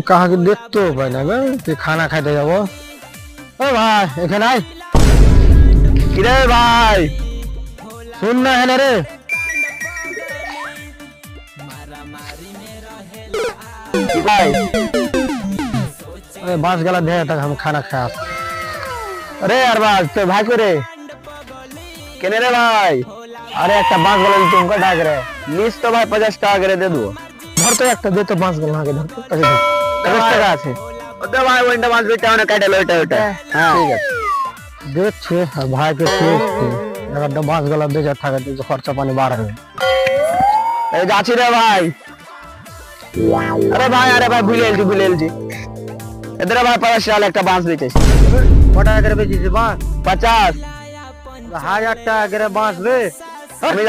কাহাকে দেখতেও পাই না বে, তুই খানা খাইতে যাবো। ও ভাই এখানে আয়। কিরে ভাই শুন না এখানে রে, কি ভাই बांस गला दे तक हम खाना खा। अरे यार बाज तो भाई को रे केने रे भाई। अरे एक बांस गला तुमको डाक रे लिस्ट तो भाई 50 টাকা করে दे दो। धर तो एक दे तो बांस गला के धर तो 50 টাকা আছে। ওতে ভাই ওইটা বাঁশ বেটা না কাটে লইটা ওটা। হ্যাঁ ঠিক আছে দেখছে ভাই के ठीक একটা বাঁশ গলা দে যা টাকা দিয়ে খরচা পানি বাড়াবে। এই যাচ্ছি রে ভাই। अरे भाई भूल जी इधर भाई 50 টাকা একটা বাঁশ বেচেছি। কত টাকা করে বেচেছিস বাঁশ? 50। 1000 টাকা করে বাঁশ রে। আমি